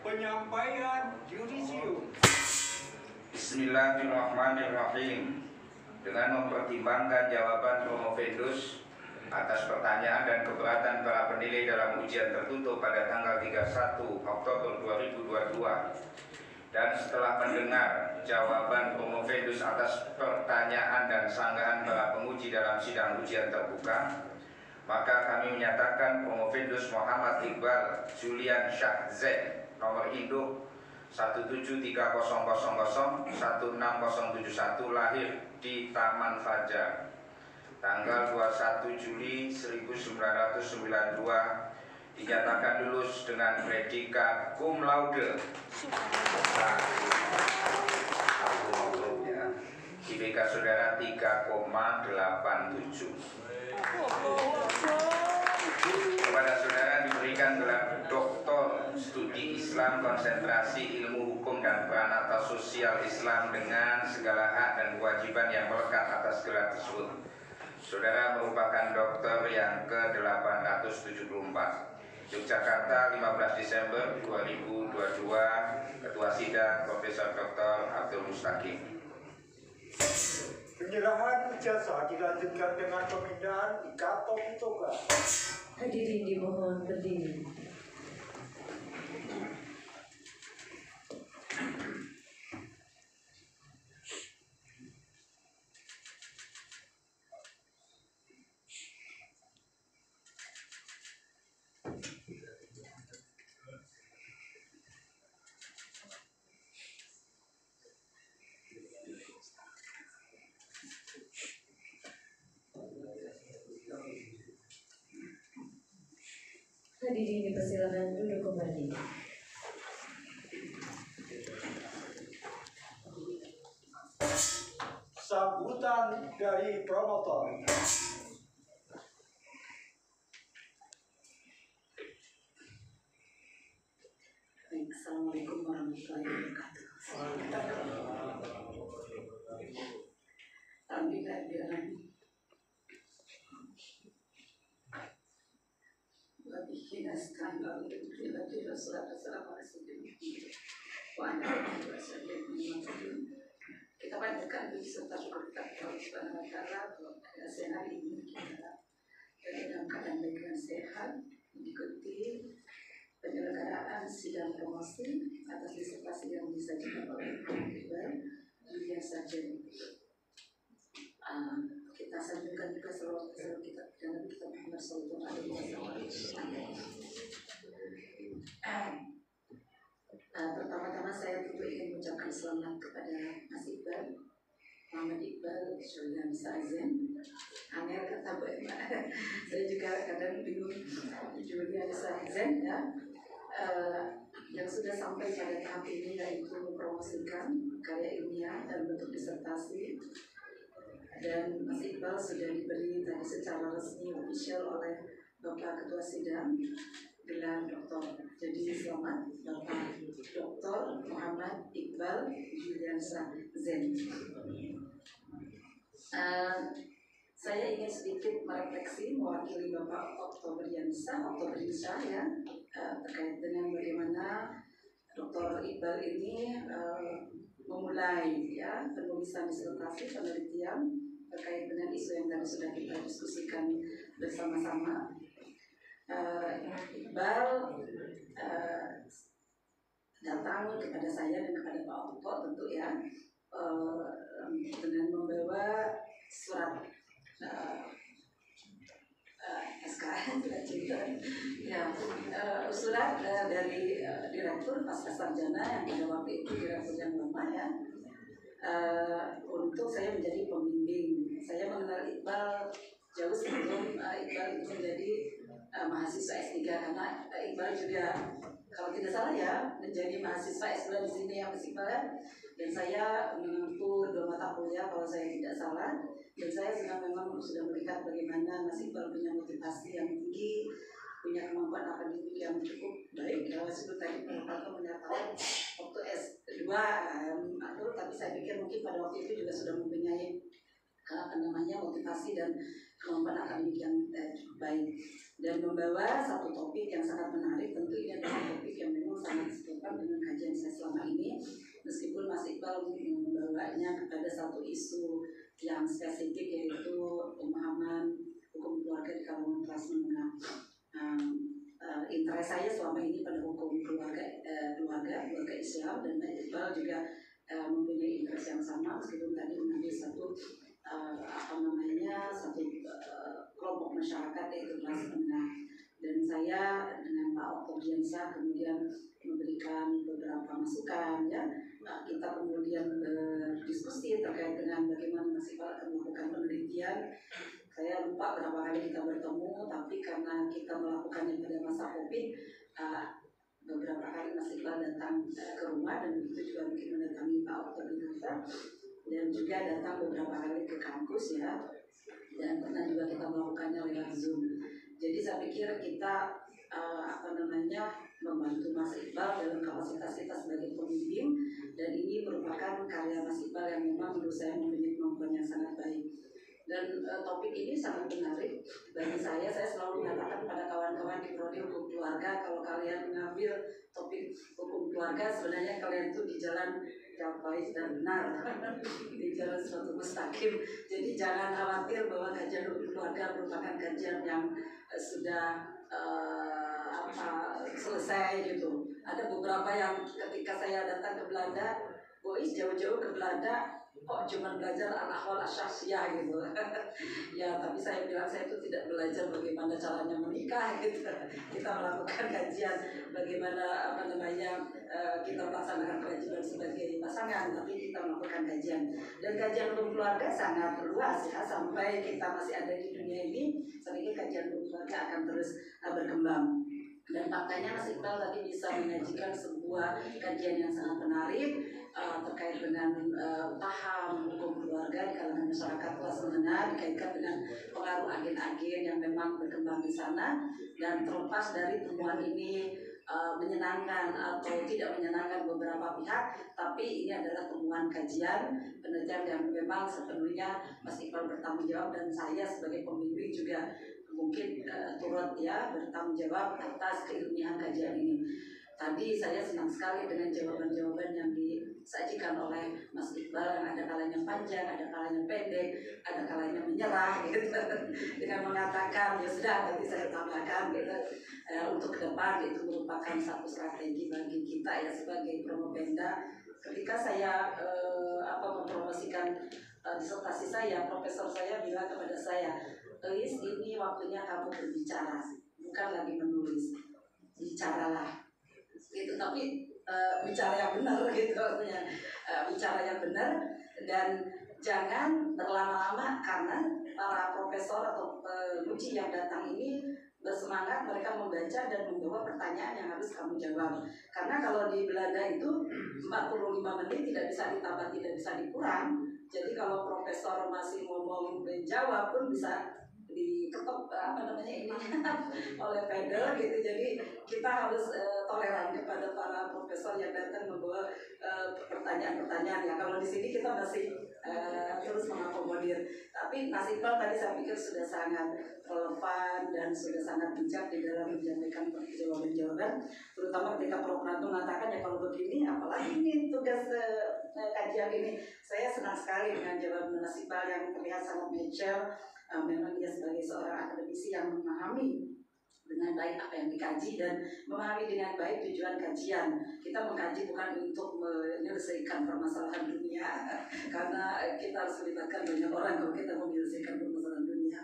Penyampaian yudisium. Bismillahirrahmanirrahim. Dengan mempertimbangkan jawaban promovendus atas pertanyaan dan keberatan para penilai dalam ujian tertutup pada tanggal 31 Oktober 2022 dan setelah mendengar jawaban promovendus atas pertanyaan dan sanggahan para penguji dalam sidang ujian terbuka, maka kami menyatakan promovendus Muhammad Iqbal Julian Syah Z nomor induk 17300016071 lahir di Taman Fajar tanggal 21 Juli 1992 dinyatakan lulus dengan predikat cum laude. IPK saudara 3,87. Kepada saudara diberikan gelar Doktor Studi Islam Konsentrasi Ilmu Hukum dan Peranata Sosial Islam dengan segala hak dan kewajiban yang melekat atas gelar tersebut. Saudara merupakan doktor yang ke-874. Yogyakarta, 15 Desember 2022. Ketua Sidang Profesor Dr. Abdul Mustaqim. Penyerahan ijazah dilanjutkan dengan pemindahan di kantor Toga. Hadirin dimohon berdiri. Hadirin dipersilakan duduk kembali. Sambutan dari promotor. Assalamualaikum warahmatullahi wabarakatuh. Alhamdulillah. Kita panjatkan puji serta syukur kepada Allah Subhanahu wa Ta'ala pada siang hari ini kita dalam keadaan baik dan sehat mengikuti penyelenggaraan sidang promosi atas disertasi yang disajikan oleh Iqbal Julian Sarjana. Kita sanjungkan juga seluruh kita dalam kitab Muhammad Sallallahu Alaihi Wasallam. Pertama-tama saya tentu ingin mengucapkan selamat kepada Mas Iqbal Muhammad Iqbal Julian Sarjana. Angel kata saya juga kadang bingung Julian Sarjana ya. Yang sudah sampai pada tahap ini yaitu mempromosikan karya ilmiah dan bentuk disertasi. Dan Mas Iqbal sudah diberi tadi secara resmi official oleh Bapak Ketua Sidang gelar doktor. Jadi selamat Bapak Dr. Muhammad Iqbal Juliansa Zen. Saya ingin sedikit merefleksi mewakili Bapak Oktobriansa ya, terkait dengan bagaimana Dr. Iqbal ini memulai ya penulisan disertasi penelitian terkait dengan isu yang tadi sudah kita diskusikan bersama-sama. Iqbal datang kepada saya dan kepada Pak Okto tentu ya dengan membawa surat SK ya surat dari Direktur Pasca Sarjana yang pada waktu itu Direktur yang lama ya untuk saya menjadi pembimbing. Saya mengenal Iqbal jauh sebelum Iqbal itu menjadi mahasiswa S3 karena Iqbal juga kalau tidak salah ya menjadi mahasiswa S2 di sini ya Mas Iqbal ya. Dan saya menempuh 2 mata kuliah kalau saya tidak salah. Dan saya memang sudah melihat bagaimana Mas Iqbal punya motivasi yang tinggi, punya kemampuan akademik yang cukup baik. Kalau sebut tadi Pak menyatakan waktu S2 tapi saya pikir mungkin pada waktu itu juga sudah mempunyai motivasi dan kemampuan akademik yang baik dan membawa satu topik yang sangat menarik. Tentu ini adalah topik yang memang sangat Islam dengan kajian saya selama ini, meskipun Mas Iqbal membawanya kepada satu isu yang spesifik, yaitu pemahaman hukum keluarga di kalangan kelas menengah. Interest saya selama ini pada hukum keluarga Islam, dan Mas Iqbal juga mempunyai interest yang sama, meskipun tadi mengambil satu kelompok masyarakat yaitu kelas menengah. Dan saya dengan Pak Oktobiansyah kemudian memberikan beberapa masukan, ya. Kita kemudian berdiskusi terkait dengan bagaimana Mas Iqbal akan melakukan penelitian. Saya lupa berapa kali kita bertemu, tapi karena kita melakukannya pada masa Covid, beberapa kali Mas Iqbal datang ke rumah, dan itu juga mungkin mendatangi Pak Oktobiansyah, dan juga datang beberapa kali ke kampus, ya. Dan pernah juga kita melakukannya lewat Zoom. Jadi saya pikir kita membantu Mas Iqbal dalam kapasitas kita sebagai pembimbing, dan ini merupakan karya Mas Iqbal yang memang menurut saya mempunyai kemampuan yang sangat baik. Dan topik ini sangat menarik bagi saya. Saya selalu mengatakan pada kawan-kawan di prodi hukum keluarga, kalau kalian mengambil topik hukum keluarga, sebenarnya kalian itu di jalan yang baik dan benar, di jalan suatu mustaqim. Jadi jangan khawatir bahwa kajian hukum keluarga merupakan kajian yang sudah selesai gitu. Ada beberapa yang ketika saya datang ke Belanda, Bois jauh-jauh ke Belanda, kok cuma belajar al-ahwal asyaksiyah gitu. Ya, tapi saya bilang saya itu tidak belajar bagaimana caranya menikah gitu. Kita melakukan kajian bagaimana kita melaksanakan kewajiban sebagai pasangan, tapi kita melakukan kajian. Dan kajian hukum keluarga sangat luas, ya, sampai kita masih ada di dunia ini. Saya pikir kajian hukum keluarga akan terus berkembang. Dan faktanya Mas Iqbal tadi bisa menyajikan sebuah kajian yang sangat menarik terkait dengan paham hukum keluarga di kalangan masyarakat kelas menengah, dikaitkan dengan pengaruh agen-agen yang memang berkembang di sana. Dan terlepas dari temuan ini menyenangkan atau tidak menyenangkan beberapa pihak, tapi ini adalah temuan kajian penelitian yang memang sepenuhnya Mas Iqbal bertanggung jawab, dan saya sebagai pembimbing juga mungkin turut, ya, bertanggung jawab atas keilmiahan kajian ini. Tadi saya senang sekali dengan jawaban-jawaban yang disajikan oleh Mas Iqbal, yang ada kalanya panjang, ada kalanya pendek, ada kalanya menyerah gitu, dengan mengatakan ya sudah nanti saya tambahkan gitu. Untuk ke depan itu merupakan satu strategi bagi kita, ya, sebagai Promopenda. Ketika saya mempromosikan disertasi saya, profesor saya bilang kepada saya, Elis, ini waktunya kamu berbicara, bukan lagi menulis, bicaralah gitu. Tapi bicara yang benar gitu, bicara yang benar, dan jangan berlama-lama, karena para profesor atau penguji yang datang ini bersemangat, mereka membaca dan membawa pertanyaan yang harus kamu jawab. Karena kalau di Belanda itu 45 menit tidak bisa ditambah, tidak bisa dikurang. Jadi kalau profesor masih ngomong dan jawab pun bisa diketok oleh pedal gitu. Jadi kita harus toleran kepada para profesor yang datang membawa pertanyaan-pertanyaan, ya. Kalau di sini kita masih terus mengakomodir. Tapi Mas Iqbal tadi saya pikir sudah sangat relevan dan sudah sangat bijak di dalam menyampaikan jawaban-jawaban, terutama ketika Prof. Pranto mengatakan, ya kalau begini apalagi ini tugas kajian ini. Saya senang sekali dengan jawaban Mas Iqbal yang terlihat sangat mature. Memang dia sebagai seorang akademisi yang memahami dengan baik apa yang dikaji dan memahami dengan baik tujuan kajian. Kita mengkaji bukan untuk menyelesaikan permasalahan dunia, karena kita harus melibatkan banyak orang kalau kita menyelesaikan permasalahan dunia.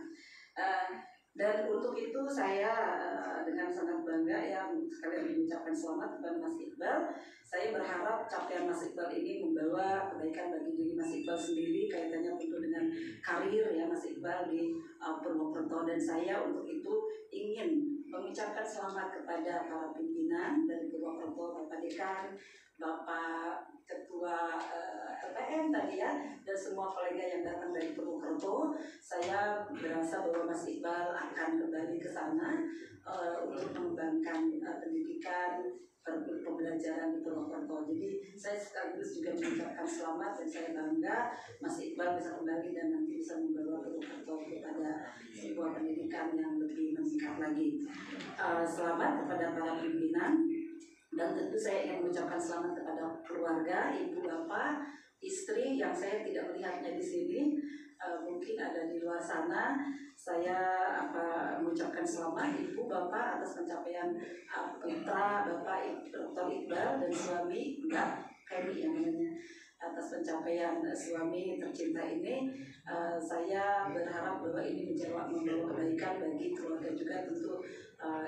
Dan untuk itu saya dengan sangat bangga, ya, sekalian mengucapkan selamat kepada Mas Iqbal. Saya berharap capaian Mas Iqbal ini membawa kebaikan bagi diri Mas Iqbal sendiri, kaitannya tentu dengan karir, ya, Mas Iqbal di Purwokerto. Dan saya untuk itu ingin mengucapkan selamat kepada para pimpinan dari Purwokerto, Bapak Dekan, Bapak Ketua LPM tadi, ya, dan semua kolega yang datang dari Purwokerto. Saya berasa bahwa Mas Iqbal akan kembali ke sana untuk mengembangkan pendidikan pembelajaran di Purwokerto. Jadi saya sekaligus juga mengucapkan selamat, dan saya bangga Mas Iqbal bisa kembali dan nanti bisa membawa Purwokerto kepada sebuah pendidikan yang lebih meningkat lagi. Selamat kepada para pimpinan Dan tentu saya ingin mengucapkan selamat kepada keluarga, ibu, bapak, istri yang saya tidak melihatnya di sini, mungkin ada di luar sana. Saya mengucapkan selamat ibu, bapak atas pencapaian putra bapak Dr. Iqbal dan suami Mbak Kemi yang namanya, atas pencapaian suami tercinta ini. Saya berharap bahwa ini membawa kebaikan bagi keluarga juga. Tentu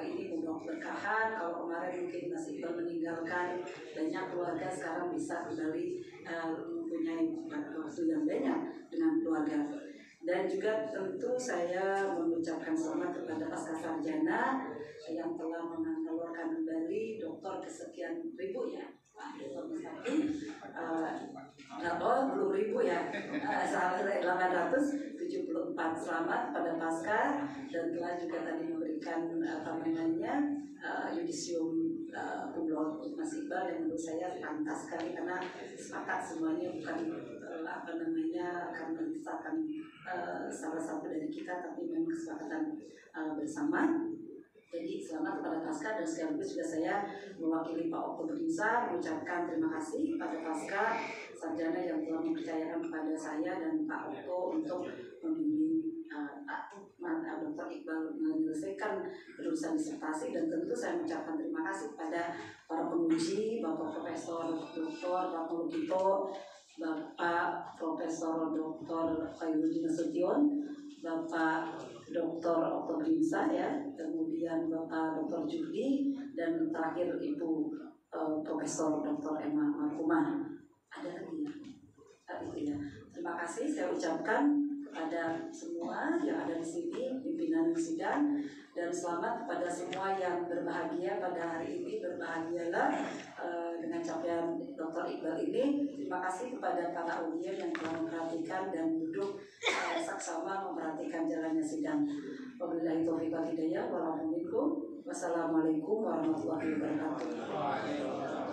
ini membawa keberkahan. Kalau kemarin mungkin Mas Iqbal meninggalkan banyak keluarga, sekarang bisa kembali mempunyai waktu yang banyak dengan keluarga. Dan juga tentu saya mengucapkan selamat kepada pasca sarjana yang telah mengeluarkan kembali doktor kesekian ribu ya, Pak Dr. Mustaqim. Belum ribu ya, 874. Selamat pada pasca, dan telah juga tadi memberikan yudisium kumlaut Mas Iqbal, yang menurut saya pantas sekali karena sepakat semuanya, bukan karena misalkan salah satu dari kita, tapi memang kesepakatan bersama. Jadi selamat kepada pasca, dan sekaligus juga saya mewakili Pak Okto Berinsa mengucapkan terima kasih pada pasca sarjana yang telah mempercayakan kepada saya dan Pak Okto untuk membimbing Dr. Iqbal menyelesaikan penulisan disertasi. Dan tentu saya mengucapkan terima kasih kepada para penguji, Bapak Profesor Dr. Ratno Logito, Bapak Profesor Dr. Khairuddin Nasution, Bapak Dr. Okto Berinsa ya, kemudian Bapak Dr. Jurdi, dan terakhir Ibu Profesor Dr. Emma Marhumah. Ada lagi ya? Terima kasih saya ucapkan kepada semua yang ada di sini, pimpinan sidang, dan selamat kepada semua yang berbahagia pada hari ini. Berbahagialah dengan capaian Dr. Iqbal ini. Terima kasih kepada para audien yang telah memperhatikan dan duduk saksama memperhatikan jalannya sidang. Wabillahi taufiq wal hidayah. Wassalamualaikum warahmatullahi wabarakatuh.